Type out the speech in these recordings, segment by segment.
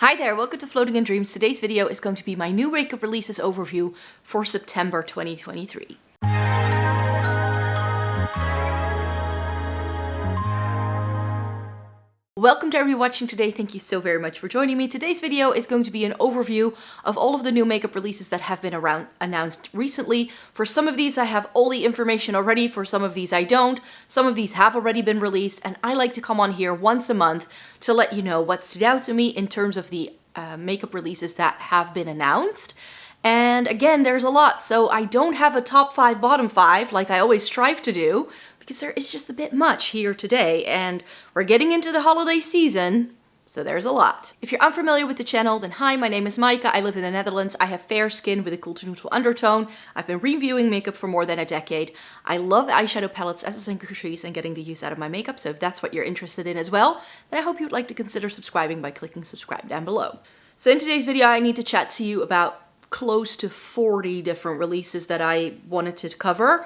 Hi there, welcome to Floating in Dreams. Today's video is going to be my new makeup releases overview for September 2023. Welcome to everyone watching today. Thank you so very much for joining me. Today's video is going to be an overview of all of the new makeup releases that have been announced recently. For some of these I have all the information already, for some of these I don't. Some of these have already been released, and I like to come on here once a month to let you know what stood out to me in terms of the makeup releases that have been announced. And again, there's a lot, so I don't have a top 5, bottom 5 like I always strive to do, because there is just a bit much here today, and we're getting into the holiday season, so there's a lot. If you're unfamiliar with the channel, then hi, my name is Maaike. I live in the Netherlands. I have fair skin with a cool to neutral undertone. I've been reviewing makeup for more than a decade. I love eyeshadow palettes, accessories, and getting the use out of my makeup, so if that's what you're interested in as well, then I hope you would like to consider subscribing by clicking subscribe down below. So in today's video, I need to chat to you about close to 40 different releases that I wanted to cover.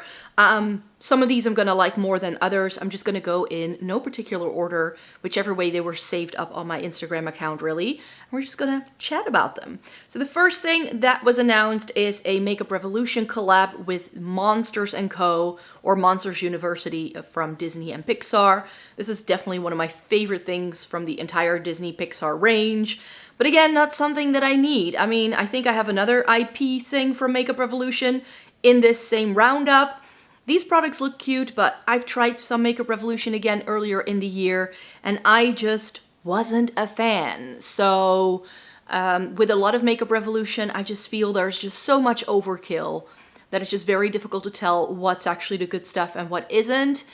Some of these I'm gonna like more than others. I'm just gonna go in no particular order, whichever way they were saved up on my Instagram account, really. And we're just gonna chat about them. So the first thing that was announced is a Makeup Revolution collab with Monsters & Co. or Monsters University from Disney and Pixar. This is definitely one of my favorite things from the entire Disney Pixar range. But again, not something that I need. I mean, I think I have another IP thing from Makeup Revolution in this same roundup. These products look cute, but I've tried some Makeup Revolution again earlier in the year, and I just wasn't a fan. So with a lot of Makeup Revolution, I just feel there's just so much overkill that it's just very difficult to tell what's actually the good stuff and what isn't.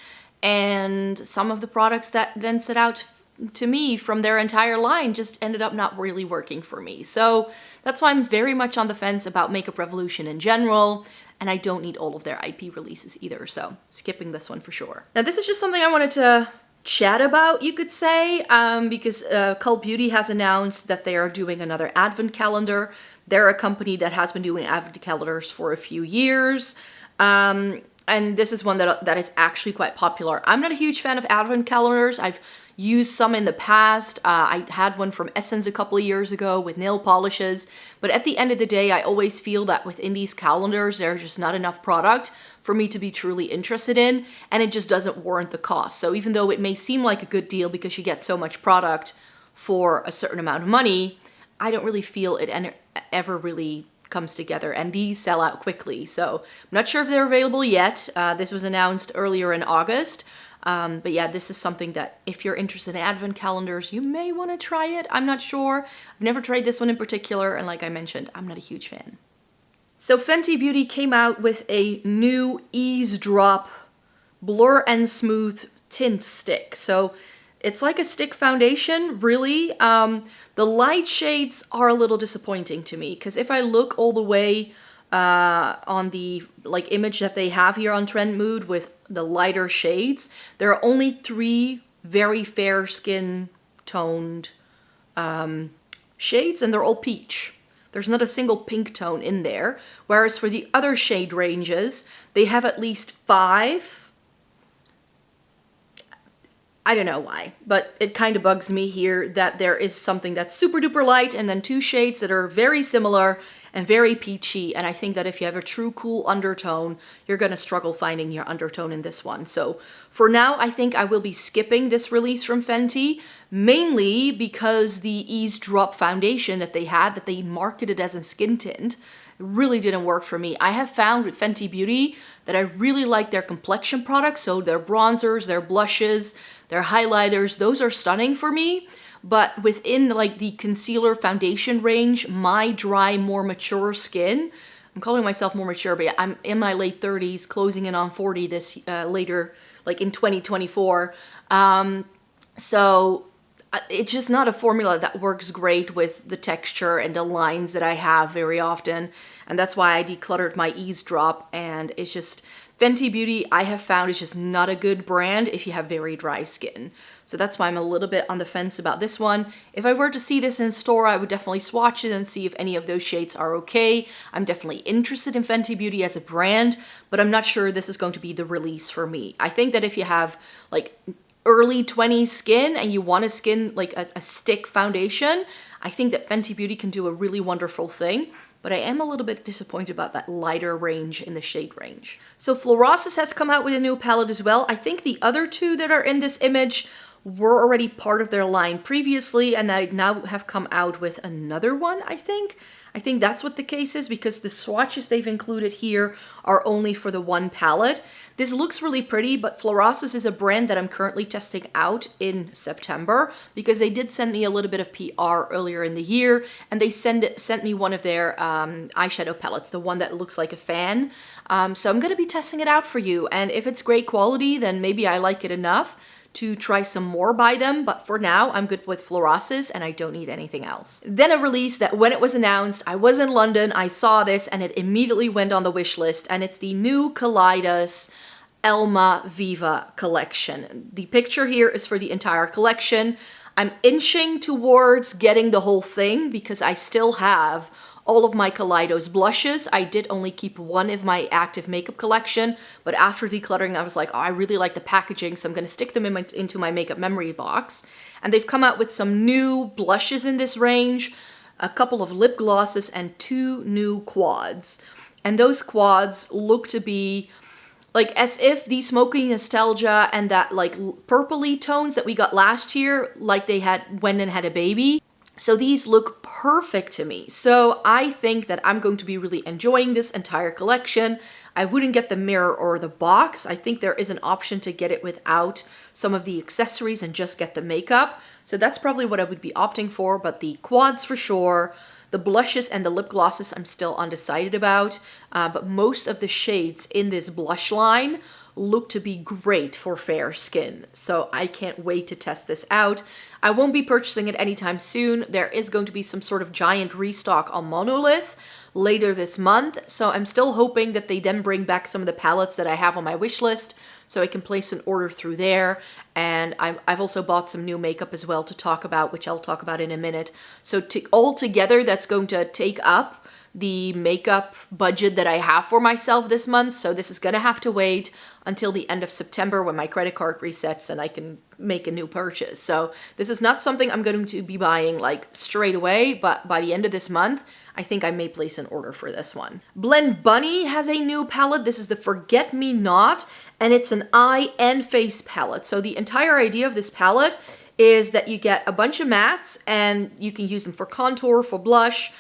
And some of the products that then set out to me from their entire line just ended up not really working for me. So that's why I'm very much on the fence about Makeup Revolution in general, and I don't need all of their IP releases either, so skipping this one for sure. Now this is just something I wanted to chat about, you could say, because Cult Beauty has announced that they are doing another advent calendar. They're a company that has been doing advent calendars for a few years. And this is one that is actually quite popular. I'm not a huge fan of advent calendars. I've used some in the past. I had one from Essence a couple of years ago with nail polishes. But at the end of the day, I always feel that within these calendars, there's just not enough product for me to be truly interested in. And it just doesn't warrant the cost. So even though it may seem like a good deal because you get so much product for a certain amount of money, I don't really feel it ever really comes together, and these sell out quickly. So I'm not sure if they're available yet. This was announced earlier in August. But yeah, this is something that if you're interested in advent calendars, you may want to try it. I'm not sure. I've never tried this one in particular, and like I mentioned, I'm not a huge fan. So Fenty Beauty came out with a new Ease Drop Blur and Smooth Tint Stick. So it's like a stick foundation, really. The light shades are a little disappointing to me, because if I look all the way on the image that they have here on Trend Mood with the lighter shades, there are only 3 very fair skin toned shades, and they're all peach. There's not a single pink tone in there, whereas for the other shade ranges, they have at least 5. I don't know why, but it kind of bugs me here that there is something that's super duper light and then 2 shades that are very similar and very peachy. And I think that if you have a true cool undertone, you're going to struggle finding your undertone in this one. So for now, I think I will be skipping this release from Fenty, mainly because the Ease Drop foundation that they marketed as a skin tint really didn't work for me. I have found with Fenty Beauty that I really like their complexion products, so their bronzers, their blushes, their highlighters, those are stunning for me. But within the concealer foundation range, my dry, more mature skin, I'm calling myself more mature, but I'm in my late 30s, closing in on 40 this later, in 2024. So it's just not a formula that works great with the texture and the lines that I have very often. And that's why I decluttered my Ease Drop, and it's just Fenty Beauty, I have found, is just not a good brand if you have very dry skin. So that's why I'm a little bit on the fence about this one. If I were to see this in store, I would definitely swatch it and see if any of those shades are okay. I'm definitely interested in Fenty Beauty as a brand, but I'm not sure this is going to be the release for me. I think that if you have early 20s skin and you want a skin a stick foundation, I think that Fenty Beauty can do a really wonderful thing, but I am a little bit disappointed about that lighter range in the shade range. So Florasis has come out with a new palette as well. I think the other two that are in this image were already part of their line previously, and they now have come out with another one, I think. I think that's what the case is, because the swatches they've included here are only for the one palette. This looks really pretty, but Florasis is a brand that I'm currently testing out in September, because they did send me a little bit of PR earlier in the year, and they sent me one of their eyeshadow palettes, the one that looks like a fan. So I'm going to be testing it out for you, and if it's great quality, then maybe I like it enough to try some more by them, but for now I'm good with Florasis and I don't need anything else. Then a release that when it was announced, I was in London, I saw this and it immediately went on the wish list, and it's the new Kaleidos Elma Viva collection. The picture here is for the entire collection. I'm inching towards getting the whole thing because I still have all of my Kaleidos blushes. I did only keep one of my active makeup collection, but after decluttering, I was like, oh, I really like the packaging, so I'm gonna stick them into my makeup memory box. And they've come out with some new blushes in this range, a couple of lip glosses, and 2 new quads. And those quads look to be like as if the smoky nostalgia and that like purpley tones that we got last year, like they had went and had a baby. So these look perfect to me. So I think that I'm going to be really enjoying this entire collection. I wouldn't get the mirror or the box. I think there is an option to get it without some of the accessories and just get the makeup. So that's probably what I would be opting for, but the quads for sure. The blushes and the lip glosses I'm still undecided about, but most of the shades in this blush line look to be great for fair skin. So I can't wait to test this out. I won't be purchasing it anytime soon. There is going to be some sort of giant restock on Monolith later this month. So I'm still hoping that they then bring back some of the palettes that I have on my wish list so I can place an order through there. And I've also bought some new makeup as well to talk about, which I'll talk about in a minute. So all together, that's going to take up the makeup budget that I have for myself this month. So this is gonna have to wait until the end of September when my credit card resets and I can make a new purchase. So this is not something I'm going to be buying like straight away, but by the end of this month, I think I may place an order for this one. Blend Bunny has a new palette. This is the Forget Me Not, and it's an eye and face palette. So the entire idea of this palette is that you get a bunch of mattes and you can use them for contour, for blush.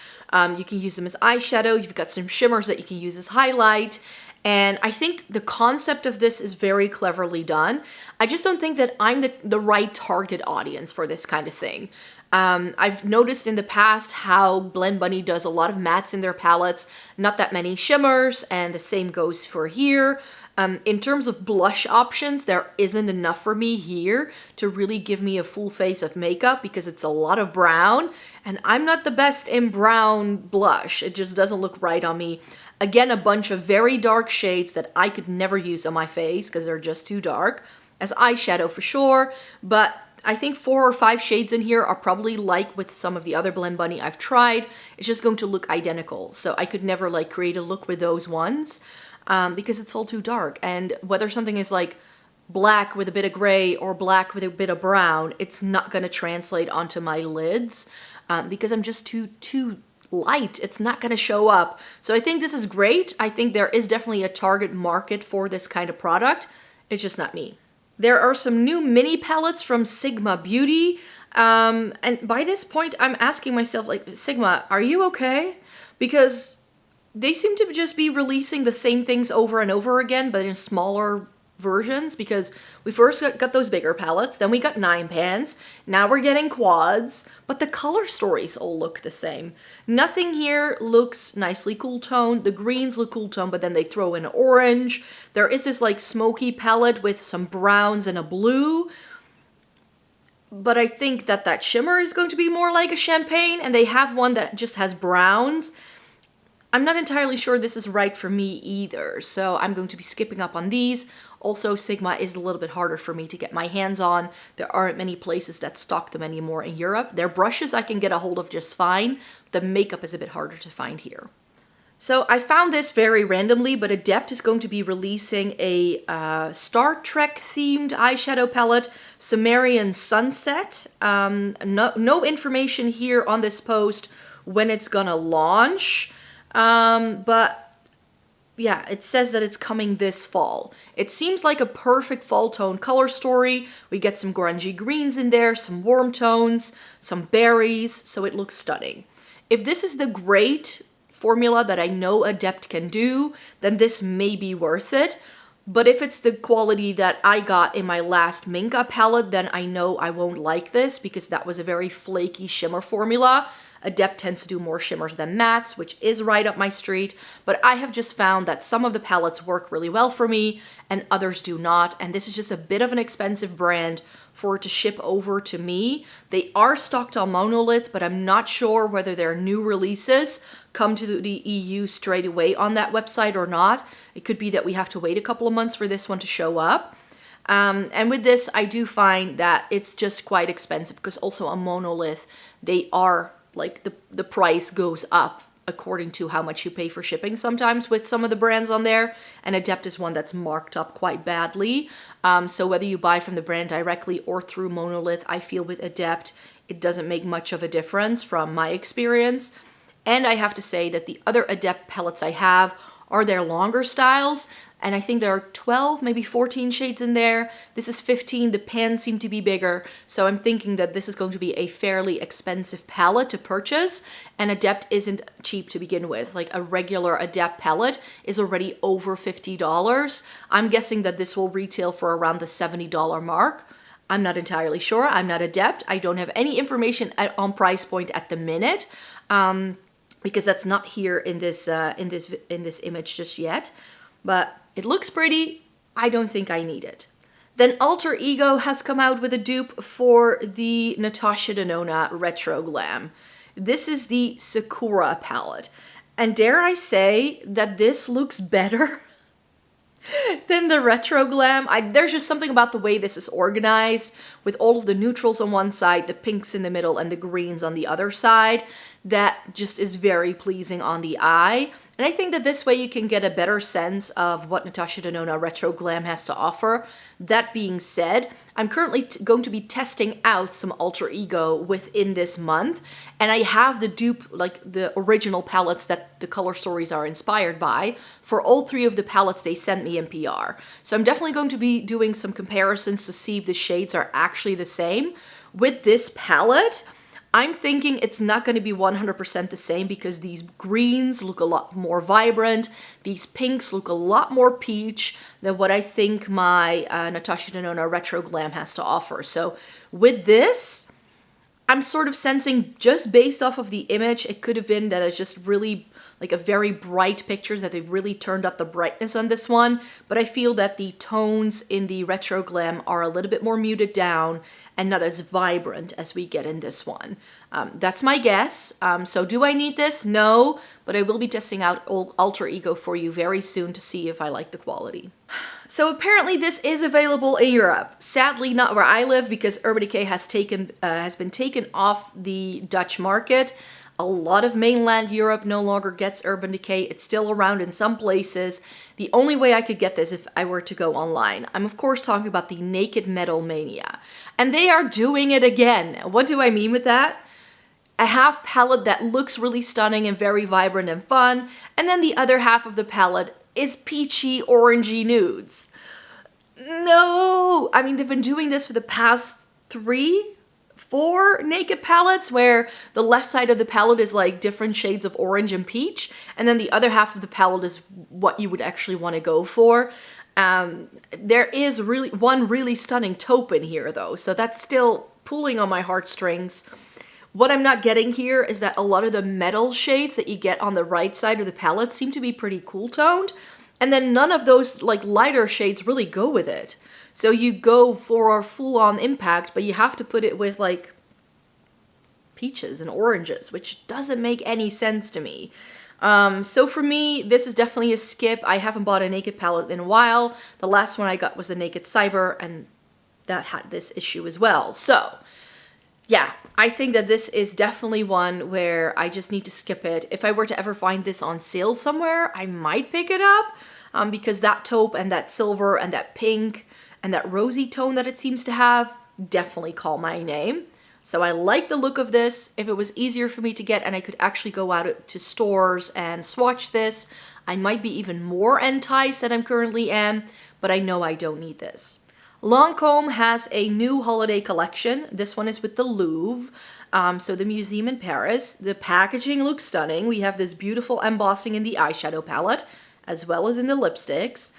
You can use them as eyeshadow. You've got some shimmers that you can use as highlight. And I think the concept of this is very cleverly done. I just don't think that I'm the right target audience for this kind of thing. I've noticed in the past how Blend Bunny does a lot of mattes in their palettes, not that many shimmers, and the same goes for here. In terms of blush options, there isn't enough for me here to really give me a full face of makeup because it's a lot of brown, and I'm not the best in brown blush. It just doesn't look right on me. Again, a bunch of very dark shades that I could never use on my face because they're just too dark. As eyeshadow for sure, but I think 4 or 5 shades in here are probably like with some of the other Blend Bunny I've tried. It's just going to look identical, so I could never like create a look with those ones. Because it's all too dark, and whether something is like black with a bit of gray or black with a bit of brown, it's not going to translate onto my lids because I'm just too light. It's not going to show up. So I think this is great. I think there is definitely a target market for this kind of product. It's just not me. There are some new mini palettes from Sigma Beauty. And by this point, I'm asking myself, like, Sigma, are you okay? Because they seem to just be releasing the same things over and over again, but in smaller versions, because we first got those bigger palettes, then we got 9 pans, now we're getting quads, but the color stories all look the same. Nothing here looks nicely cool toned. The greens look cool toned, but then they throw in orange. There is this like smoky palette with some browns and a blue, but I think that shimmer is going to be more like a champagne, and they have one that just has browns. I'm not entirely sure this is right for me either, so I'm going to be skipping up on these. Also, Sigma is a little bit harder for me to get my hands on. There aren't many places that stock them anymore in Europe. Their brushes I can get a hold of just fine. The makeup is a bit harder to find here. So I found this very randomly, but Adept is going to be releasing a Star Trek themed eyeshadow palette, Sumerian Sunset. No information here on this post when it's gonna launch, but yeah, it says that it's coming this fall. It seems like a perfect fall tone color story. We get some grungy greens in there, some warm tones, some berries, so it looks stunning. If this is the great formula that I know Adept can do, then this may be worth it. But if it's the quality that I got in my last Minka palette, then I know I won't like this because that was a very flaky shimmer formula. Adept tends to do more shimmers than mattes, which is right up my street, but I have just found that some of the palettes work really well for me and others do not, and this is just a bit of an expensive brand for it to ship over to me. They are stocked on monolith, but I'm not sure whether their new releases come to the EU straight away on that website or not. It could be that we have to wait a couple of months for this one to show up. And with this, I do find that it's just quite expensive because also on monolith, they are like the price goes up according to how much you pay for shipping sometimes with some of the brands on there, and Adept is one that's marked up quite badly. So whether you buy from the brand directly or through monolith, I feel with Adept, it doesn't make much of a difference from my experience. And I have to say that the other Adept palettes I have are their longer styles, and I think there are 12, maybe 14 shades in there. This is 15, the pans seem to be bigger, so I'm thinking that this is going to be a fairly expensive palette to purchase, and Adept isn't cheap to begin with. Like a regular Adept palette is already over $50. I'm guessing that this will retail for around the $70 mark. I'm not entirely sure, I'm not Adept. I don't have any information on price point at the minute, because that's not here in this image just yet. But it looks pretty. I don't think I need it. Then Alter Ego has come out with a dupe for the Natasha Denona Retro Glam. This is the Sakura palette. And dare I say that this looks better than the Retro Glam. There's just something about the way this is organized with all of the neutrals on one side, the pinks in the middle, and the greens on the other side that just is very pleasing on the eye. And I think that this way you can get a better sense of what Natasha Denona Retro Glam has to offer. That being said, I'm currently going to be testing out some Alter Ego within this month, and I have the dupe, like the original palettes that the color stories are inspired by, for all three of the palettes they sent me in PR. So I'm definitely going to be doing some comparisons to see if the shades are actually the same. With this palette, I'm thinking it's not going to be 100% the same because these greens look a lot more vibrant. These pinks look a lot more peach than what I think my Natasha Denona Retro Glam has to offer. So with this, I'm sort of sensing, just based off of the image, it could have been that it's just really like a very bright picture, that they've really turned up the brightness on this one. But I feel that the tones in the Retro Glam are a little bit more muted down and not as vibrant as we get in this one. That's my guess. So do I need this? No, but I will be testing out Alter Ego for you very soon to see if I like the quality. So apparently this is available in Europe. Sadly not where I live because Urban Decay has been taken off the Dutch market. A lot of mainland Europe no longer gets Urban Decay. It's still around in some places. The only way I could get this if I were to go online. I'm of course talking about the Naked Metal Mania. And they are doing it again. What do I mean with that? A half palette that looks really stunning and very vibrant and fun, and then the other half of the palette is peachy, orangey nudes. No! I mean, they've been doing this for the past 3-4 naked palettes where the left side of the palette is like different shades of orange and peach, and then the other half of the palette is what you would actually want to go for. There is one really stunning taupe in here though, so that's still pulling on my heartstrings. What I'm not getting here is that a lot of the metal shades that you get on the right side of the palette seem to be pretty cool toned, and then none of those like lighter shades really go with it. So you go for a full-on impact, but you have to put it with like peaches and oranges, which doesn't make any sense to me. So for me, this is definitely a skip. I haven't bought a naked palette in a while. The last one I got was a Naked Cyber, and that had this issue as well. So Yeah, I think that this is definitely one where I just need to skip it. If I were to ever find this on sale somewhere, I might pick it up because that taupe and that silver and that pink and that rosy tone that it seems to have definitely call my name. So I like the look of this. If it was easier for me to get and I could actually go out to stores and swatch this, I might be even more enticed than I currently am, but I know I don't need this. Lancôme has a new holiday collection. This one is with the Louvre, so the museum in Paris. The packaging looks stunning. We have this beautiful embossing in the eyeshadow palette, as well as in the lipsticks.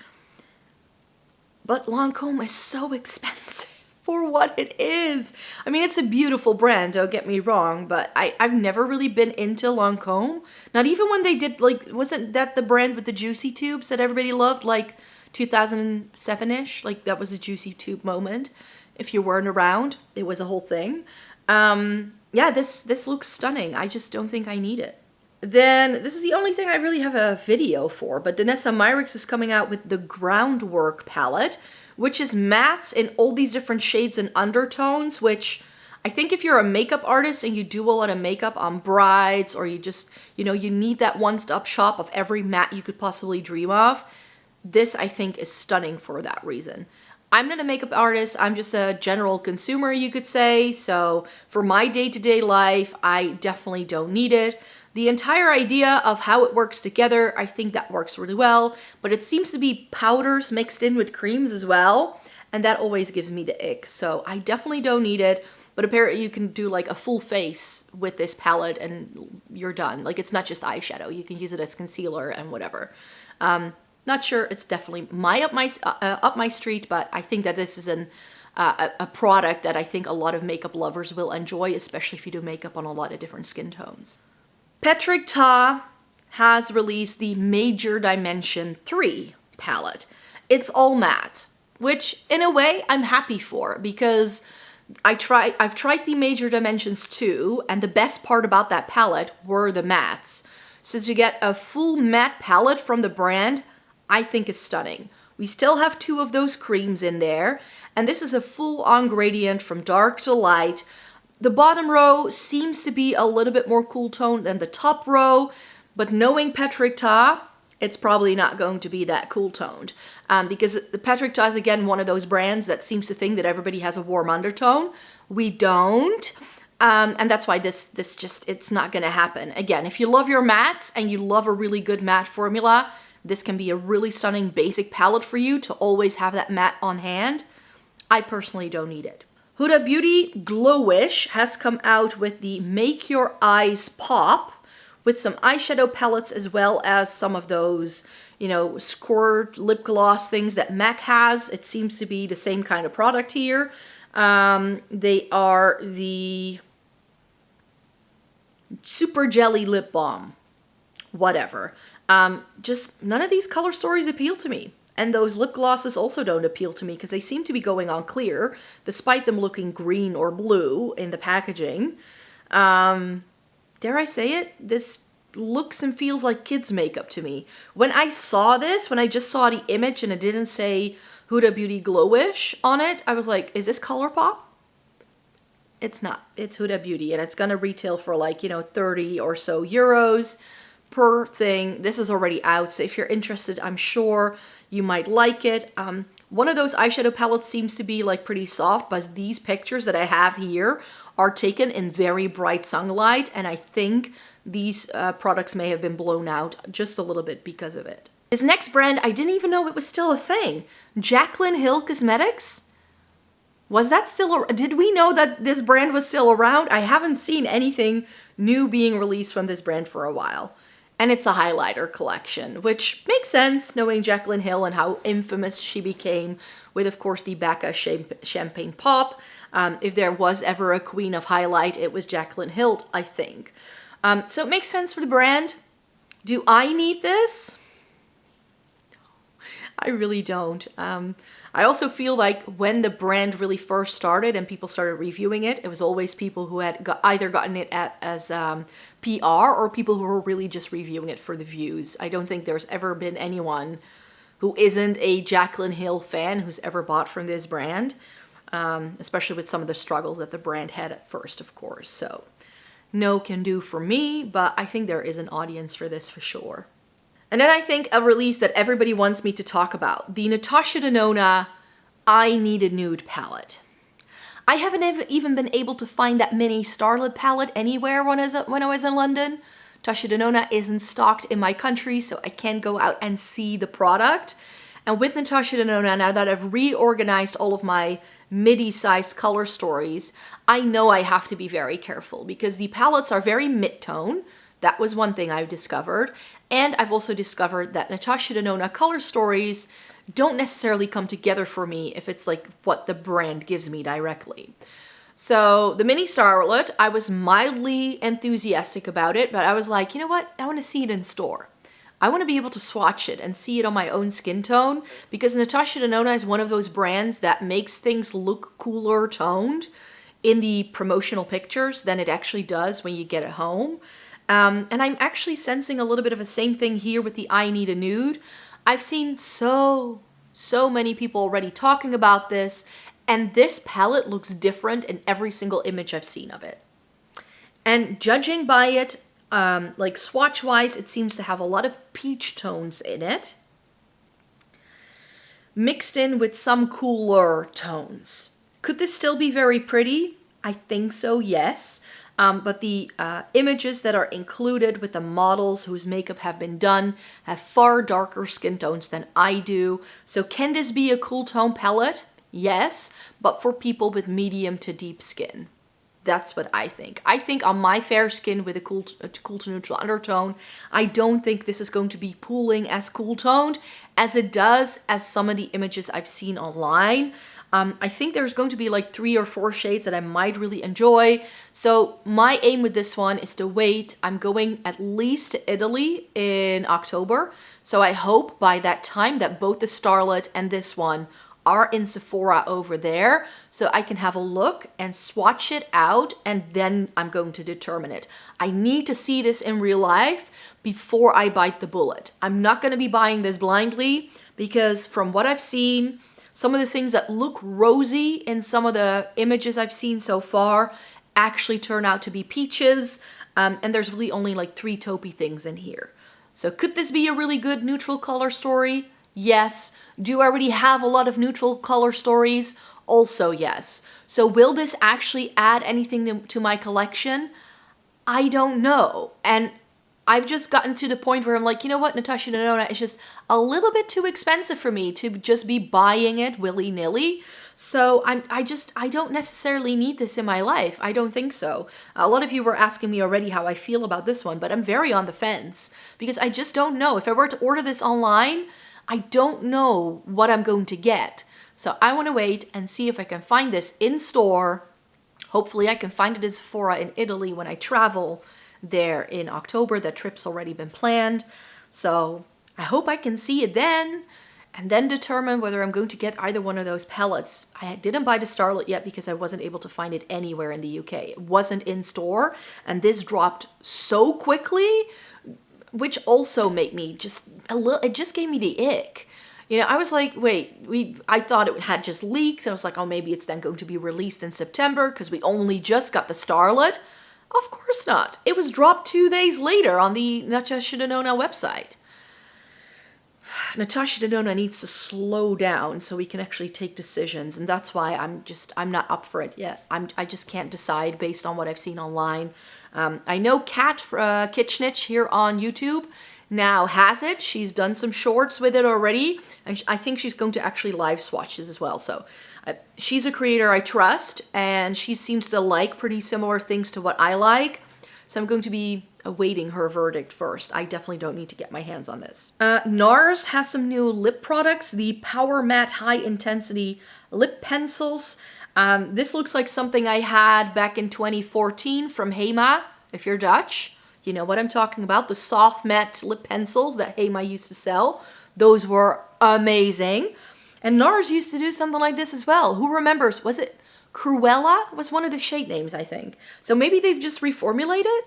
But Lancôme is so expensive for what it is. I mean, it's a beautiful brand, don't get me wrong, but I've never really been into Lancôme. Not even when they did, like, wasn't that the brand with the juicy tubes that everybody loved, like 2007-ish? Like, that was a juicy tube moment. If you weren't around, it was a whole thing. Yeah, this looks stunning. I just don't think I need it. Then, this is the only thing I really have a video for, but Danessa Myricks is coming out with the Groundwork palette, which is mattes in all these different shades and undertones, which I think if you're a makeup artist and you do a lot of makeup on brides, or you just, you know, you need that one-stop shop of every matte you could possibly dream of, this I think is stunning for that reason. I'm not a makeup artist, I'm just a general consumer, you could say, so for my day-to-day life, I definitely don't need it. The entire idea of how it works together, I think that works really well, but it seems to be powders mixed in with creams as well, and that always gives me the ick, so I definitely don't need it, but apparently you can do like a full face with this palette and you're done. Like, it's not just eyeshadow, you can use it as concealer and whatever. Not sure it's definitely up my street, but I think that this is a product that I think a lot of makeup lovers will enjoy, especially if you do makeup on a lot of different skin tones. Patrick Ta has released the Major Dimension 3 palette. It's all matte, which in a way I'm happy for, because I've tried the Major Dimensions 2, and the best part about that palette were the mattes. So to get a full matte palette from the brand, I think is stunning. We still have 2 of those creams in there, and this is a full-on gradient from dark to light. The bottom row seems to be a little bit more cool toned than the top row, but knowing Patrick Ta, it's probably not going to be that cool toned. Because the Patrick Ta is, again, one of those brands that seems to think that everybody has a warm undertone. We don't. And that's why this just, it's not going to happen. Again, if you love your mattes and you love a really good matte formula, this can be a really stunning basic palette for you to always have that matte on hand. I personally don't need it. Huda Beauty Glowish has come out with the Make Your Eyes Pop, with some eyeshadow palettes as well as some of those, you know, squirt lip gloss things that MAC has. It seems to be the same kind of product here. They are the Super Jelly Lip Balm. Whatever. Just none of these color stories appeal to me. And those lip glosses also don't appeal to me because they seem to be going on clear, despite them looking green or blue in the packaging. Dare I say it? This looks and feels like kids' makeup to me. When I saw this, when I just saw the image and it didn't say Huda Beauty Glowish on it, I was like, is this Colourpop? It's not. It's Huda Beauty, and it's gonna retail for like, you know, 30 or so euros per thing. This is already out, so if you're interested, I'm sure you might like it. One of those eyeshadow palettes seems to be like pretty soft, but these pictures that I have here are taken in very bright sunlight, and I think these products may have been blown out just a little bit because of it. This next brand, I didn't even know it was still a thing. Jaclyn Hill Cosmetics? Was that still, did we know that this brand was still around? I haven't seen anything new being released from this brand for a while. And it's a highlighter collection, which makes sense knowing Jaclyn Hill and how infamous she became with, of course, the Becca Champagne Pop. If there was ever a queen of highlight, it was Jaclyn Hill, I think. So it makes sense for the brand. Do I need this? I really don't. I also feel like when the brand really first started and people started reviewing it, it was always people who had either gotten it as PR or people who were really just reviewing it for the views. I don't think there's ever been anyone who isn't a Jaclyn Hill fan who's ever bought from this brand. especially with some of the struggles that the brand had at first, of course. So no can do for me, but I think there is an audience for this for sure. And then I think a release that everybody wants me to talk about, the Natasha Denona I Need a Nude palette. I haven't even been able to find that mini Starlit palette anywhere when I was in London. Natasha Denona isn't stocked in my country, so I can't go out and see the product. And with Natasha Denona, now that I've reorganized all of my midi-sized color stories, I know I have to be very careful because the palettes are very mid-tone. That was one thing I've discovered. And I've also discovered that Natasha Denona color stories don't necessarily come together for me if it's like what the brand gives me directly. So the mini Starlet, I was mildly enthusiastic about it, but I was like, you know what? I want to see it in store. I want to be able to swatch it and see it on my own skin tone because Natasha Denona is one of those brands that makes things look cooler toned in the promotional pictures than it actually does when you get it home. And I'm actually sensing a little bit of the same thing here with the I Need a Nude. I've seen so many people already talking about this, and this palette looks different in every single image I've seen of it. And judging by it, like swatch-wise, it seems to have a lot of peach tones in it, mixed in with some cooler tones. Could this still be very pretty? I think so, yes. But the images that are included with the models whose makeup have been done have far darker skin tones than I do. So can this be a cool tone palette? Yes, but for people with medium to deep skin. That's what I think. I think on my fair skin with a cool to neutral undertone, I don't think this is going to be pooling as cool toned as it does as some of the images I've seen online. I think there's going to be like 3 or 4 shades that I might really enjoy. So my aim with this one is to wait. I'm going at least to Italy in October. So I hope by that time that both the Starlet and this one are in Sephora over there, so I can have a look and swatch it out, and then I'm going to determine it. I need to see this in real life before I bite the bullet. I'm not going to be buying this blindly because from what I've seen, some of the things that look rosy in some of the images I've seen so far actually turn out to be peaches, and there's really only like 3 taupey things in here. So could this be a really good neutral color story? Yes. Do I already have a lot of neutral color stories? Also yes. So will this actually add anything to my collection? I don't know. And I've just gotten to the point where I'm like, you know what, Natasha Denona is just a little bit too expensive for me to just be buying it willy-nilly. So I don't necessarily need this in my life. I don't think so. A lot of you were asking me already how I feel about this one, but I'm very on the fence because I just don't know. If I were to order this online, I don't know what I'm going to get. So I want to wait and see if I can find this in store. Hopefully I can find it at Sephora in Italy when I travel there in October. That trip's already been planned. So I hope I can see it then and then determine whether I'm going to get either one of those palettes. I didn't buy the Starlet yet because I wasn't able to find it anywhere in the UK. It wasn't in store, and this dropped so quickly, which also made me just a little, it just gave me the ick. You know, I was like, wait, I thought it had just leaks. I was like, oh, maybe it's then going to be released in September because we only just got the Starlet. Of course not. It was dropped 2 days later on the Natasha Denona website. Natasha Denona needs to slow down so we can actually take decisions, and that's why I'm not up for it yet. I just can't decide based on what I've seen online. I know Kat Kitchnich here on YouTube now has it. She's done some shorts with it already, and I think she's going to actually live swatch this as well. So she's a creator I trust, and she seems to like pretty similar things to what I like. So I'm going to be awaiting her verdict first. I definitely don't need to get my hands on this. NARS has some new lip products, the Power Matte High Intensity Lip Pencils. This looks like something I had back in 2014 from Hema. If you're Dutch, you know what I'm talking about. The soft matte lip pencils that Hema used to sell. Those were amazing. And NARS used to do something like this as well. Who remembers? Was it Cruella? Was one of the shade names, I think. So maybe they've just reformulated?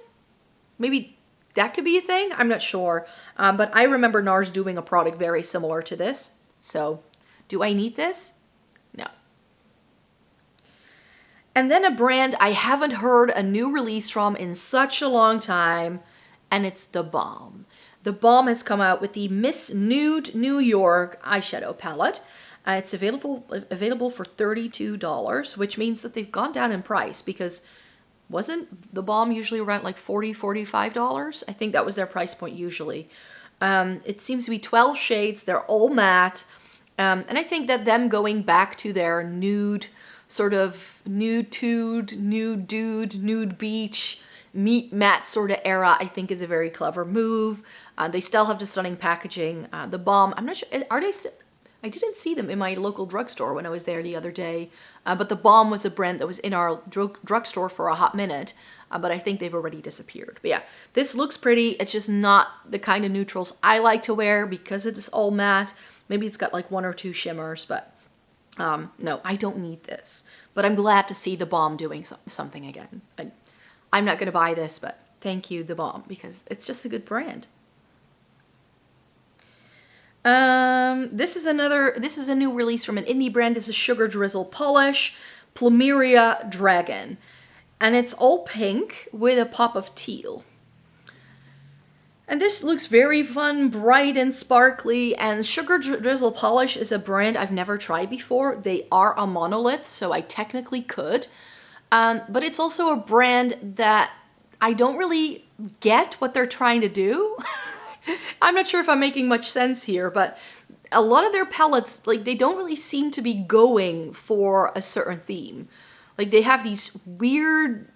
Maybe that could be a thing? I'm not sure. But I remember NARS doing a product very similar to this. So do I need this? No. And then a brand I haven't heard a new release from in such a long time, and it's The Balm. The Balm has come out with the Miss Nude New York eyeshadow palette. It's available for $32, which means that they've gone down in price, because wasn't The Balm usually around like $40, $45? I think that was their price point usually. It seems to be 12 shades. They're all matte. And I think that them going back to their nude, sort of nude dude, nude beach, meat matte sort of era, I think is a very clever move. They still have the stunning packaging. The Balm, I'm not sure, are they still? I didn't see them in my local drugstore when I was there the other day, but The Balm was a brand that was in our drugstore for a hot minute, but I think they've already disappeared. But yeah, this looks pretty. It's just not the kind of neutrals I like to wear because it is all matte. Maybe it's got like 1 or 2 shimmers, but no, I don't need this. But I'm glad to see The Balm doing something again. I'm not going to buy this, but thank you, The Balm, because it's just a good brand. This is a new release from an indie brand. This is Sugar Drizzle Polish, Plumeria Dragon. And it's all pink with a pop of teal. And this looks very fun, bright and sparkly. And Sugar Drizzle Polish is a brand I've never tried before. They are a monolith, so I technically could. But it's also a brand that I don't really get what they're trying to do. I'm not sure if I'm making much sense here, but a lot of their palettes, like, they don't really seem to be going for a certain theme. Like, they have these weird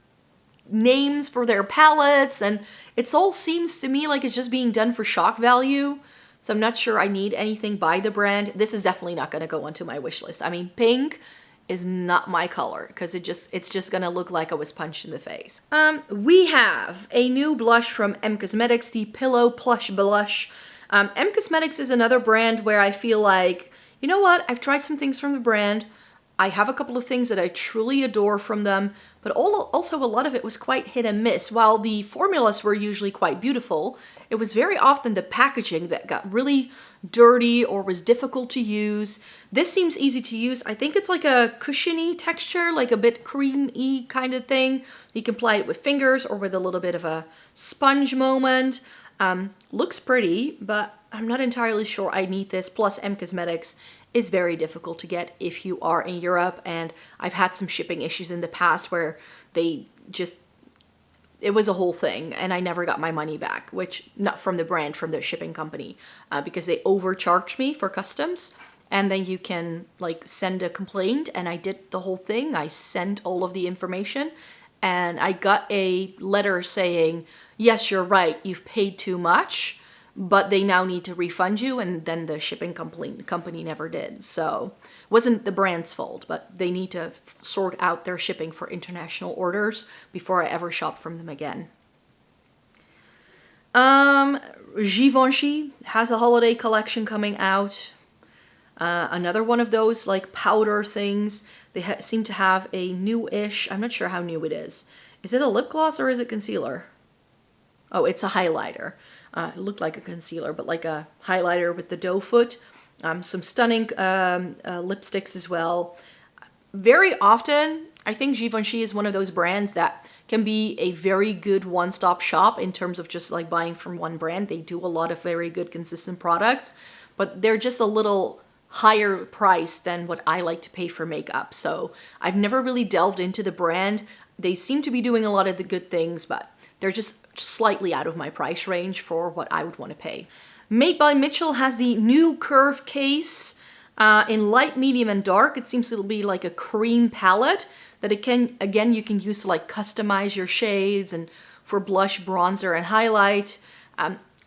names for their palettes, and it all seems to me like it's just being done for shock value. So I'm not sure I need anything by the brand. This is definitely not going to go onto my wish list. I mean, pink is not my color, because it's just gonna look like I was punched in the face. We have a new blush from M Cosmetics, the Pillow Plush Blush. M Cosmetics is another brand where I feel like, you know what, I've tried some things from the brand. I have a couple of things that I truly adore from them, but also a lot of it was quite hit and miss. While the formulas were usually quite beautiful, it was very often the packaging that got really dirty or was difficult to use. This seems easy to use. I think it's like a cushiony texture, like a bit creamy kind of thing. You can apply it with fingers or with a little bit of a sponge moment. Looks pretty, but I'm not entirely sure I need this. Plus, M Cosmetics is very difficult to get if you are in Europe, and I've had some shipping issues in the past where they just, it was a whole thing and I never got my money back, which not from the brand, from the shipping company, because they overcharged me for customs. And then you can like send a complaint, and I did the whole thing. I sent all of the information and I got a letter saying, yes, you're right, you've paid too much, but they now need to refund you, and then the shipping company never did. So it wasn't the brand's fault, but they need to sort out their shipping for international orders before I ever shop from them again. Givenchy has a holiday collection coming out. Another one of those like powder things. They seem to have a new-ish, I'm not sure how new it is. Is it a lip gloss or is it concealer? Oh, it's a highlighter. It looked like a concealer, but like a highlighter with the doe foot. Some stunning lipsticks as well. Very often, I think Givenchy is one of those brands that can be a very good one-stop shop in terms of just like buying from one brand. They do a lot of very good consistent products, but they're just a little higher price than what I like to pay for makeup. So I've never really delved into the brand. They seem to be doing a lot of the good things, but they're just slightly out of my price range for what I would want to pay. Made by Mitchell has the new curve case in light, medium, and dark. It seems to be like a cream palette that it can, again, you can use to like customize your shades and for blush, bronzer, and highlight.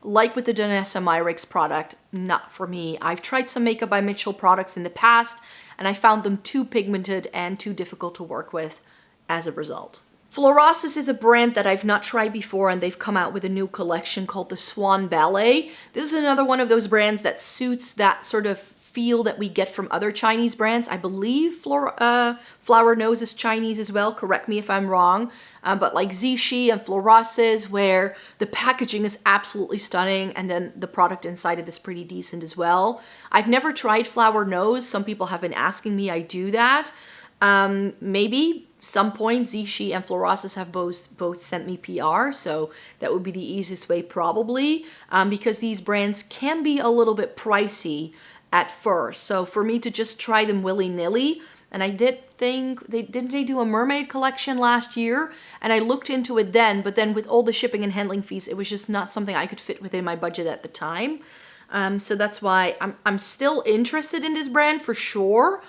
Like with the Danessa Myricks product, not for me. I've tried some Makeup by Mitchell products in the past, and I found them too pigmented and too difficult to work with as a result. Florasis is a brand that I've not tried before, and they've come out with a new collection called the Swan Ballet. This is another one of those brands that suits that sort of feel that we get from other Chinese brands. I believe Flower Nose is Chinese as well, correct me if I'm wrong. But like Zixi and Florasis, where the packaging is absolutely stunning and then the product inside it is pretty decent as well. I've never tried Flower Nose. Some people have been asking me I do that. Maybe some point, Zishi and Florasis have both sent me PR, so that would be the easiest way probably, because these brands can be a little bit pricey at first. So for me to just try them willy-nilly, and I did think, didn't they do a mermaid collection last year? And I looked into it then, but then with all the shipping and handling fees, it was just not something I could fit within my budget at the time. So that's why I'm still interested in this brand for sure.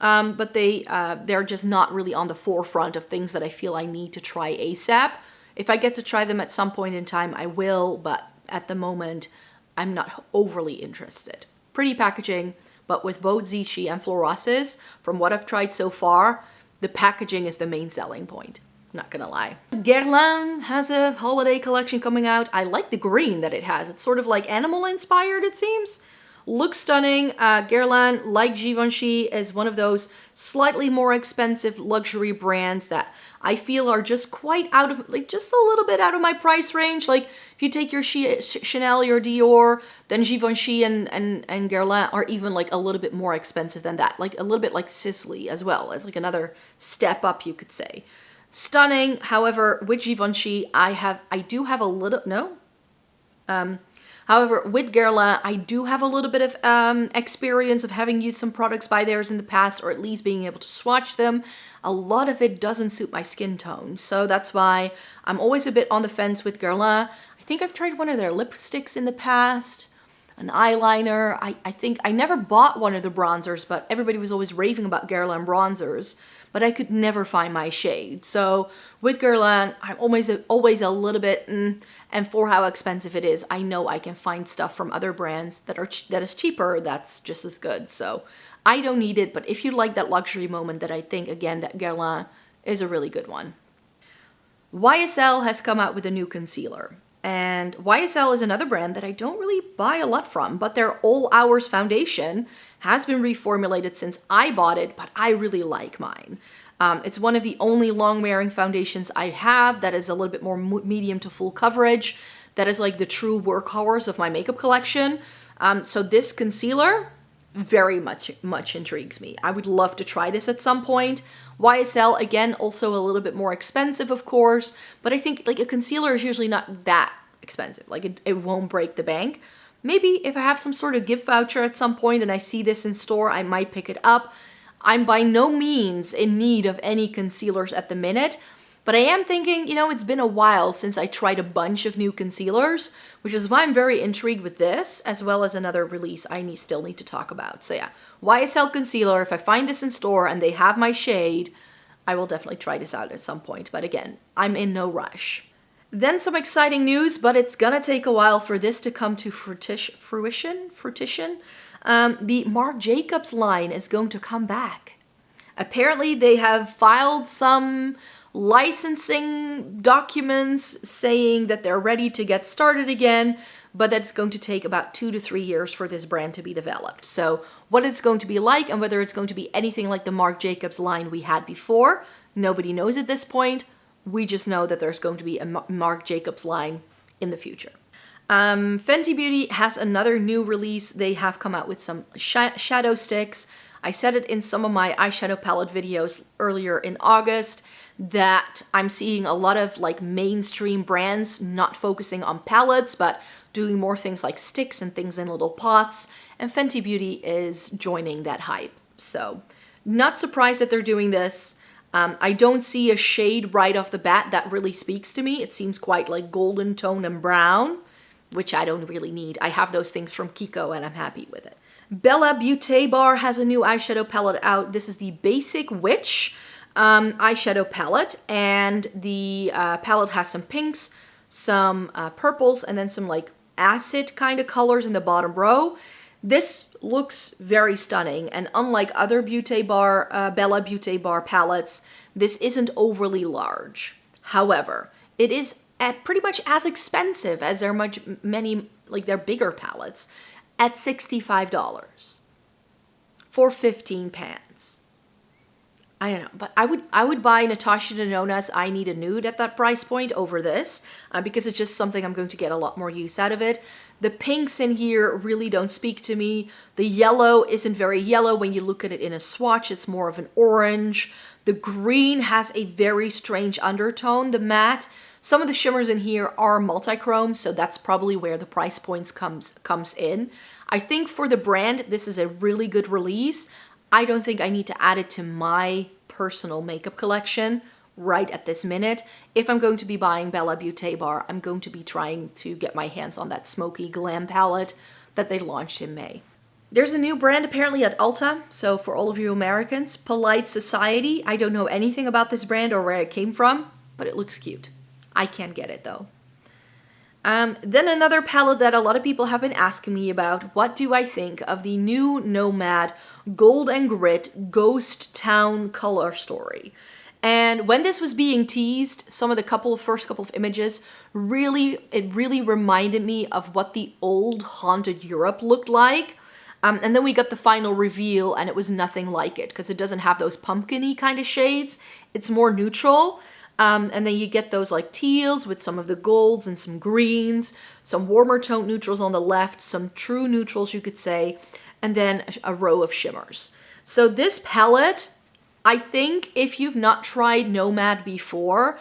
But they're just not really on the forefront of things that I feel I need to try ASAP. If I get to try them at some point in time, I will, but at the moment, I'm not overly interested. Pretty packaging, but with both Zishi and Florasis, from what I've tried so far, the packaging is the main selling point. Not gonna lie. Guerlain has a holiday collection coming out. I like the green that it has. It's sort of like animal inspired, it seems. Looks stunning. Guerlain, like Givenchy, is one of those slightly more expensive luxury brands that I feel are just quite out of, like just a little bit out of my price range. Like if you take your Chanel or Dior, then Givenchy and Guerlain are even like a little bit more expensive than that. Like a little bit like Sicily as well, as like another step up, you could say. Stunning. However, with Givenchy, I do have a little, no? However, with Guerlain, I do have a little bit of experience of having used some products by theirs in the past, or at least being able to swatch them. A lot of it doesn't suit my skin tone, so that's why I'm always a bit on the fence with Guerlain. I think I've tried one of their lipsticks in the past, an eyeliner. I think I never bought one of the bronzers, but everybody was always raving about Guerlain bronzers, but I could never find my shade. So with Guerlain, I'm always a little bit, and for how expensive it is, I know I can find stuff from other brands that is cheaper, that's just as good. So I don't need it, but if you like that luxury moment, that I think, again, that Guerlain is a really good one. YSL has come out with a new concealer. And YSL is another brand that I don't really buy a lot from, but their All Hours foundation has been reformulated since I bought it, but I really like mine. It's one of the only long-wearing foundations I have that is a little bit more medium to full coverage. That is like the true workhorse of my makeup collection. So this concealer very much intrigues me. I would love to try this at some point. YSL, again, also a little bit more expensive, of course, but I think like a concealer is usually not that expensive. Like it won't break the bank. Maybe if I have some sort of gift voucher at some point and I see this in store, I might pick it up. I'm by no means in need of any concealers at the minute, but I am thinking, you know, it's been a while since I tried a bunch of new concealers, which is why I'm very intrigued with this, as well as another release I still need to talk about. So yeah, YSL concealer, if I find this in store and they have my shade, I will definitely try this out at some point. But again, I'm in no rush. Then some exciting news, but it's gonna take a while for this to come to fruition. The Marc Jacobs line is going to come back. Apparently they have filed some licensing documents saying that they're ready to get started again, but that it's going to take about 2 to 3 years for this brand to be developed. So what it's going to be like and whether it's going to be anything like the Marc Jacobs line we had before, nobody knows at this point. We just know that there's going to be a Marc Jacobs line in the future. Fenty Beauty has another new release. They have come out with some shadow sticks. I said it in some of my eyeshadow palette videos earlier in August that I'm seeing a lot of like mainstream brands not focusing on palettes, but doing more things like sticks and things in little pots. And Fenty Beauty is joining that hype. So not surprised that they're doing this. I don't see a shade right off the bat that really speaks to me. It seems quite like golden tone and brown, which I don't really need. I have those things from Kiko and I'm happy with it. Bella Beauty Bar has a new eyeshadow palette out. This is the Basic Witch eyeshadow palette, and the palette has some pinks, some purples, and then some like acid kind of colors in the bottom row. This looks very stunning, and unlike other Bella Beauty Bar palettes, this isn't overly large. However, it is pretty much as expensive as their their bigger palettes, at $65 for 15 pans. I don't know, but I would buy Natasha Denona's I Need a Nude at that price point over this because it's just something I'm going to get a lot more use out of it. The pinks in here really don't speak to me. The yellow isn't very yellow when you look at it in a swatch. It's more of an orange. The green has a very strange undertone. The matte, some of the shimmers in here are multi-chrome, so that's probably where the price points comes in. I think for the brand, this is a really good release. I don't think I need to add it to my personal makeup collection right at this minute. If I'm going to be buying Bella Beauté Bar, I'm going to be trying to get my hands on that smoky glam palette that they launched in May. There's a new brand apparently at Ulta, so for all of you Americans, Polite Society. I don't know anything about this brand or where it came from, but it looks cute. I can't get it though. Then another palette that a lot of people have been asking me about. What do I think of the new Nomad Gold and Grit Ghost Town color story? And when this was being teased, some of the first couple of images, it really reminded me of what the old Haunted Europe looked like. And then we got the final reveal and it was nothing like it because it doesn't have those pumpkin-y kind of shades. It's more neutral. And then you get those like teals with some of the golds and some greens, some warmer toned neutrals on the left, some true neutrals you could say, and then a row of shimmers. So this palette, I think if you've not tried Nomad before,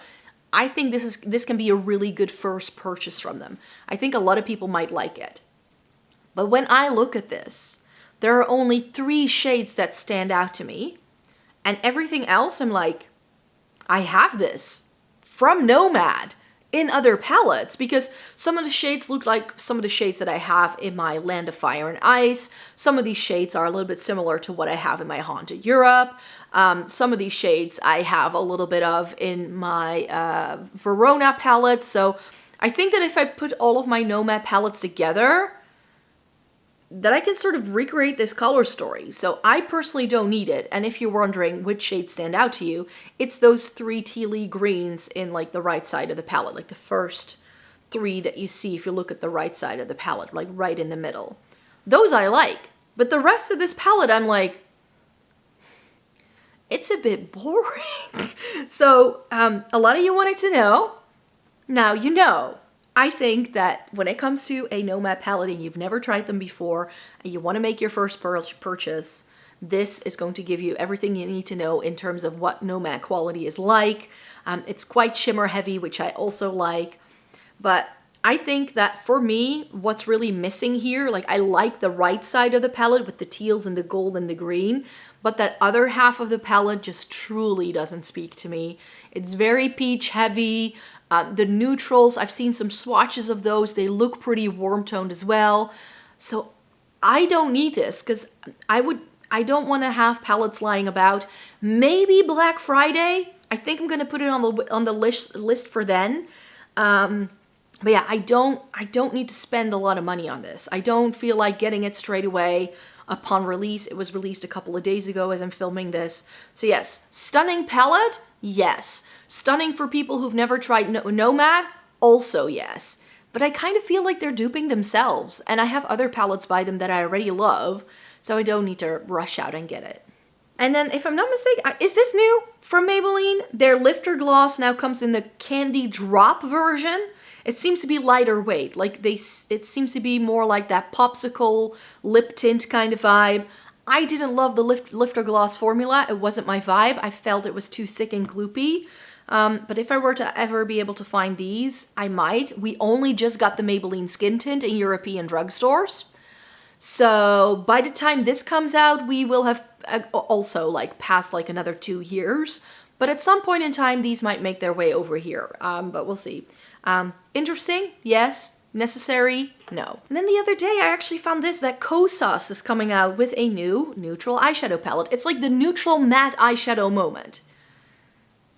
I think this can be a really good first purchase from them. I think a lot of people might like it. But when I look at this, there are only 3 shades that stand out to me, and everything else I'm like, I have this from Nomad in other palettes, because some of the shades look like some of the shades that I have in my Land of Fire and Ice. Some of these shades are a little bit similar to what I have in my Haunted Europe. Some of these shades I have a little bit of in my Verona palette. So I think that if I put all of my Nomad palettes together, that I can sort of recreate this color story. So I personally don't need it. And if you're wondering which shades stand out to you, it's those 3 tealy greens in like the right side of the palette, like the first 3 that you see if you look at the right side of the palette, like right in the middle. Those I like. But the rest of this palette, I'm like, it's a bit boring. So a lot of you wanted to know. Now you know. I think that when it comes to a Nomad palette and you've never tried them before and you want to make your first purchase, this is going to give you everything you need to know in terms of what Nomad quality is like. It's quite shimmer heavy, which I also like. But I think that for me, what's really missing here, like I like the right side of the palette with the teals and the gold and the green, but that other half of the palette just truly doesn't speak to me. It's very peach heavy. The neutrals, I've seen some swatches of those. They look pretty warm toned as well. So I don't need this because I don't want to have palettes lying about. Maybe Black Friday. I think I'm going to put it on the list for then. But yeah, I don't need to spend a lot of money on this. I don't feel like getting it straight away upon release. It was released a couple of days ago as I'm filming this. So yes, stunning palette, yes. Stunning for people who've never tried Nomad, also yes. But I kind of feel like they're duping themselves, and I have other palettes by them that I already love, so I don't need to rush out and get it. And then, if I'm not mistaken, is this new from Maybelline? Their Lifter Gloss now comes in the Candy Drop version. It seems to be lighter weight, like it seems to be more like that popsicle lip tint kind of vibe. I didn't love the Lifter Gloss formula. It wasn't my vibe. I felt it was too thick and gloopy. But if I were to ever be able to find these, I might. We only just got the Maybelline Skin Tint in European drugstores. So by the time this comes out, we will have also like passed like another 2 years. But at some point in time, these might make their way over here. But we'll see. Interesting? Yes. Necessary? No. And then the other day, I actually found that Kosas is coming out with a new neutral eyeshadow palette. It's like the neutral matte eyeshadow moment.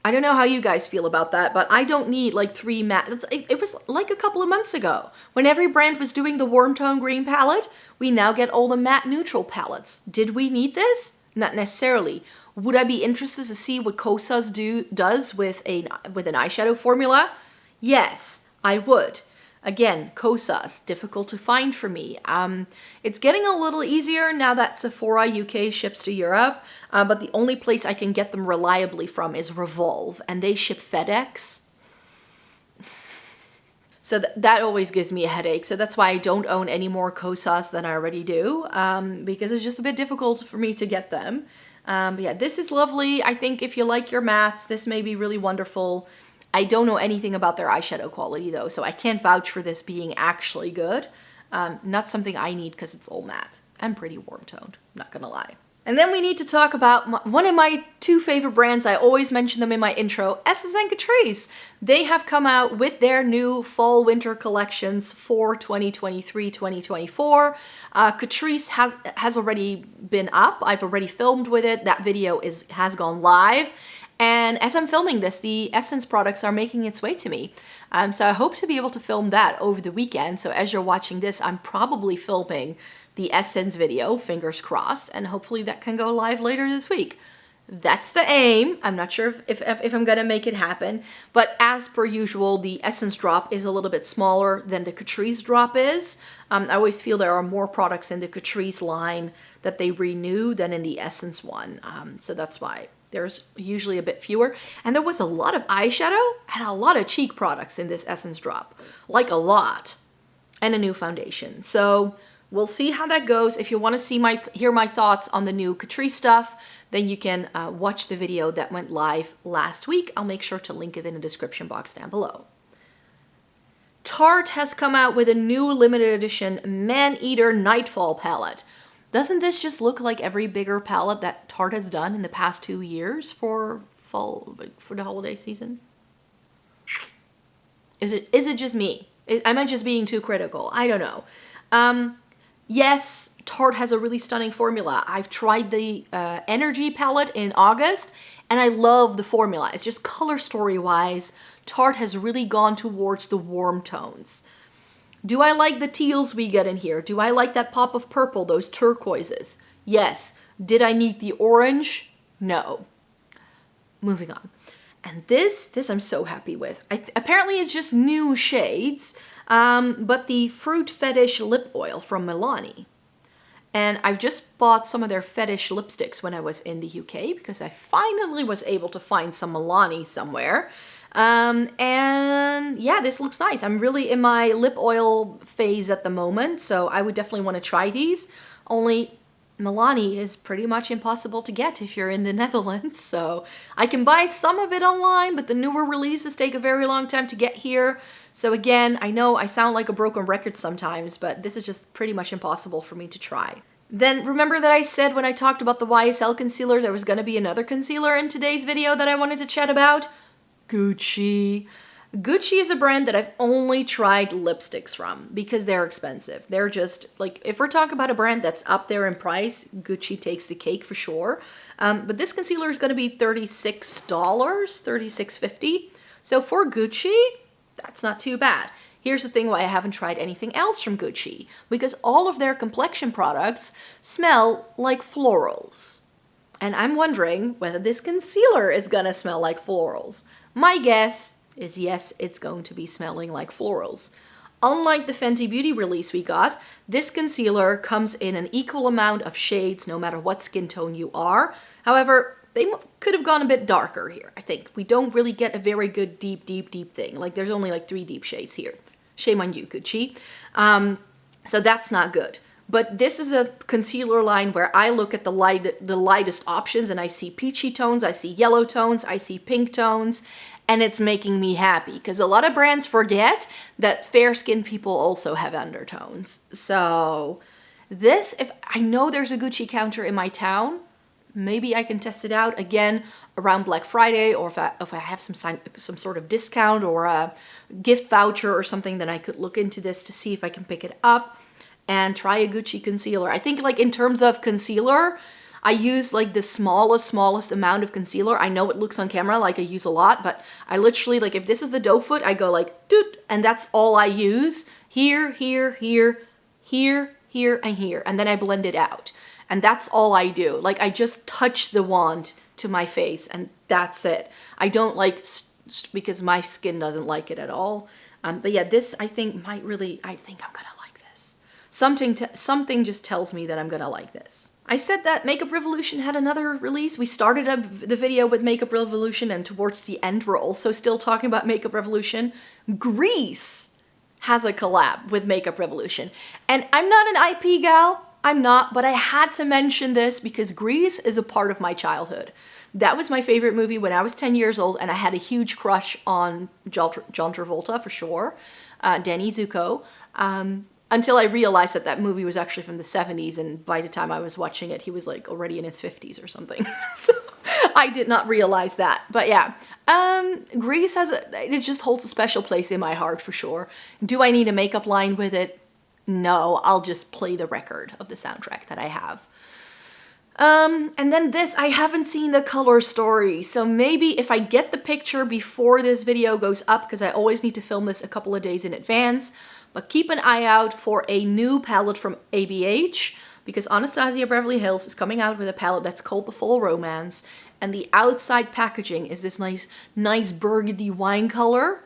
I don't know how you guys feel about that, but I don't need like 3 matte. It was like a couple of months ago. When every brand was doing the warm tone green palette, we now get all the matte neutral palettes. Did we need this? Not necessarily. Would I be interested to see what Kosas does with an eyeshadow formula? Yes, I would. Again, Kosas, difficult to find for me. It's getting a little easier now that Sephora UK ships to Europe, but the only place I can get them reliably from is Revolve, and they ship FedEx. So that always gives me a headache. So that's why I don't own any more Kosas than I already do, because it's just a bit difficult for me to get them. But yeah, this is lovely. I think if you like your mattes, this may be really wonderful. I don't know anything about their eyeshadow quality though, so I can't vouch for this being actually good. Not something I need because it's all matte. I'm pretty warm toned, not gonna lie. And then we need to talk about one of my two favorite brands. I always mention them in my intro, Essence and Catrice. They have come out with their new fall winter collections for 2023-2024. Catrice has already been up. I've already filmed with it. That video has gone live. And as I'm filming this, the Essence products are making its way to me. So I hope to be able to film that over the weekend. So as you're watching this, I'm probably filming the Essence video, fingers crossed, and hopefully that can go live later this week. That's the aim. I'm not sure if I'm gonna make it happen, but as per usual, the Essence drop is a little bit smaller than the Catrice drop is. I always feel there are more products in the Catrice line that they renew than in the Essence one. So that's why there's usually a bit fewer. And there was a lot of eyeshadow and a lot of cheek products in this Essence drop, like a lot, and a new foundation. So we'll see how that goes. If you want to hear my thoughts on the new Catrice stuff, then you can watch the video that went live last week. I'll make sure to link it in the description box down below. Tarte has come out with a new limited edition Man-Eater Nightfall palette. Doesn't this just look like every bigger palette that Tarte has done in the past 2 years for the holiday season? Is it just me? Am I just being too critical? I don't know. Yes, Tarte has a really stunning formula. I've tried the Energy palette in August, and I love the formula. It's just color story-wise, Tarte has really gone towards the warm tones. Do I like the teals we get in here? Do I like that pop of purple, those turquoises? Yes. Did I need the orange? No. Moving on. And this I'm so happy with. Apparently it's just new shades, but the Fruit Fetish lip oil from Milani. And I've just bought some of their Fetish lipsticks when I was in the UK because I finally was able to find some Milani somewhere. And yeah, this looks nice. I'm really in my lip oil phase at the moment, so I would definitely want to try these. Only Milani is pretty much impossible to get if you're in the Netherlands, so I can buy some of it online, but the newer releases take a very long time to get here. So again, I know I sound like a broken record sometimes, but this is just pretty much impossible for me to try. Then remember that I said when I talked about the YSL concealer, there was going to be another concealer in today's video that I wanted to chat about? Gucci. Gucci is a brand that I've only tried lipsticks from because they're expensive. They're just, like, if we're talking about a brand that's up there in price, Gucci takes the cake for sure. But this concealer is going to be $36, $36.50. So for Gucci, that's not too bad. Here's the thing why I haven't tried anything else from Gucci. Because all of their complexion products smell like florals. And I'm wondering whether this concealer is gonna smell like florals. My guess is yes, it's going to be smelling like florals. Unlike the Fenty Beauty release we got, this concealer comes in an equal amount of shades no matter what skin tone you are. However, they could have gone a bit darker here, I think. We don't really get a very good deep thing. Like, there's only like 3 deep shades here. Shame on you, Gucci. So that's not good. But this is a concealer line where I look at the lightest options and I see peachy tones, I see yellow tones, I see pink tones, and it's making me happy because a lot of brands forget that fair-skinned people also have undertones. So this, if I know there's a Gucci counter in my town, maybe I can test it out again around Black Friday, or if I have some sort of discount or a gift voucher or something, then I could look into this to see if I can pick it up and try a Gucci concealer. I think, like, in terms of concealer, I use like the smallest amount of concealer. I know it looks on camera like I use a lot, but I literally, like, if this is the doe foot, I go like doot, and that's all I use. Here, here, here, here, here, and here, and then I blend it out. And that's all I do. Like, I just touch the wand to my face and that's it. I don't like, because my skin doesn't like it at all. But yeah, this I think might really, I think I'm gonna like this. Something just tells me that I'm gonna like this. I said that Makeup Revolution had another release. We started the video with Makeup Revolution, and towards the end we're also still talking about Makeup Revolution. Greece has a collab with Makeup Revolution. And I'm not an IP gal, I'm not, but I had to mention this because Grease is a part of my childhood. That was my favorite movie when I was 10 years old, and I had a huge crush on John Travolta, for sure, Danny Zuko, until I realized that that movie was actually from the 70s, and by the time I was watching it, he was like already in his 50s or something. So I did not realize that. But yeah, Grease it just holds a special place in my heart for sure. Do I need a makeup line with it? No, I'll just play the record of the soundtrack that I have. And then this, I haven't seen the color story, so maybe if I get the picture before this video goes up, because I always need to film this a couple of days in advance, but keep an eye out for a new palette from ABH, because Anastasia Beverly Hills is coming out with a palette that's called The Fall Romance, and the outside packaging is this nice burgundy wine color.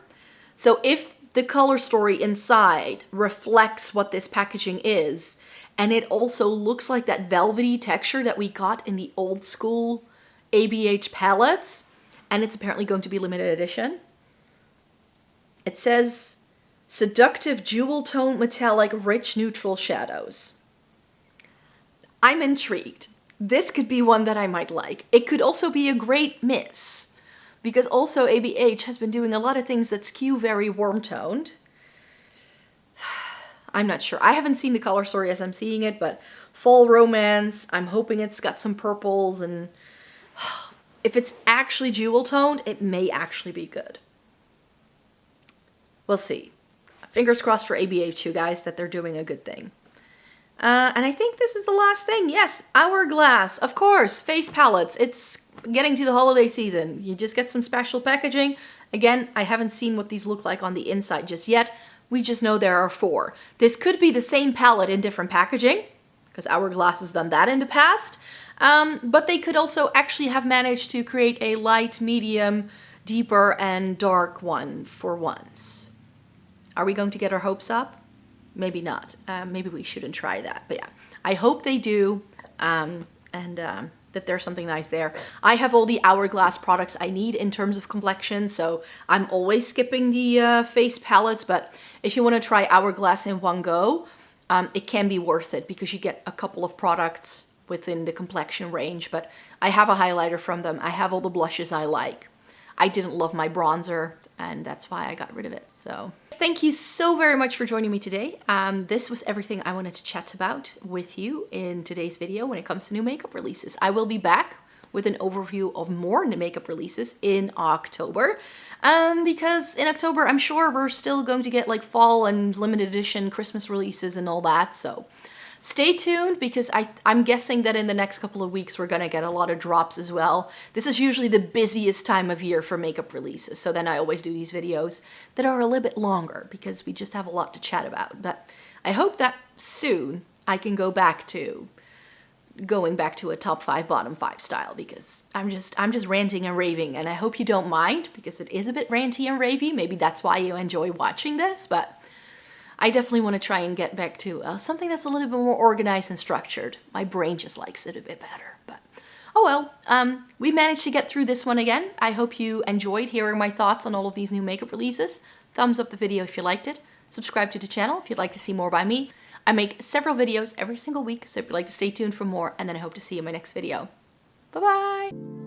So if the color story inside reflects what this packaging is, and it also looks like that velvety texture that we got in the old school ABH palettes, and it's apparently going to be limited edition. It says, seductive jewel tone metallic rich neutral shadows. I'm intrigued. This could be one that I might like. It could also be a great miss, because also ABH has been doing a lot of things that skew very warm toned. I'm not sure. I haven't seen the color story as I'm seeing it, but Fall Romance, I'm hoping it's got some purples, and if it's actually jewel toned, it may actually be good. We'll see. Fingers crossed for ABH, you guys, that they're doing a good thing. And I think this is the last thing. Yes, Hourglass, of course, face palettes. It's getting to the holiday season. You just get some special packaging. Again, I haven't seen what these look like on the inside just yet. We just know there are 4. This could be the same palette in different packaging, because Hourglass has done that in the past. But they could also actually have managed to create a light, medium, deeper, and dark one for once. Are we going to get our hopes up? Maybe not. Maybe we shouldn't try that. But yeah, I hope they do, and that there's something nice there. I have all the Hourglass products I need in terms of complexion, so I'm always skipping the face palettes, but if you want to try Hourglass in one go, it can be worth it because you get a couple of products within the complexion range. But I have a highlighter from them. I have all the blushes I like. I didn't love my bronzer, and that's why I got rid of it. So thank you so very much for joining me today. This was everything I wanted to chat about with you in today's video when it comes to new makeup releases. I will be back with an overview of more new makeup releases in October, because in October I'm sure we're still going to get like fall and limited edition Christmas releases and all that. So stay tuned, because I'm guessing that in the next couple of weeks we're gonna get a lot of drops as well. This is usually the busiest time of year for makeup releases, so then I always do these videos that are a little bit longer because we just have a lot to chat about. But I hope that soon I can go back to going back to a top 5, bottom 5 style, because I'm just ranting and raving, and I hope you don't mind because it is a bit ranty and ravey. Maybe that's why you enjoy watching this, but I definitely want to try and get back to something that's a little bit more organized and structured. My brain just likes it a bit better, but oh well. We managed to get through this one again. I hope you enjoyed hearing my thoughts on all of these new makeup releases. Thumbs up the video if you liked it. Subscribe to the channel if you'd like to see more by me. I make several videos every single week, so if you'd like to stay tuned for more, and then I hope to see you in my next video. Bye-bye!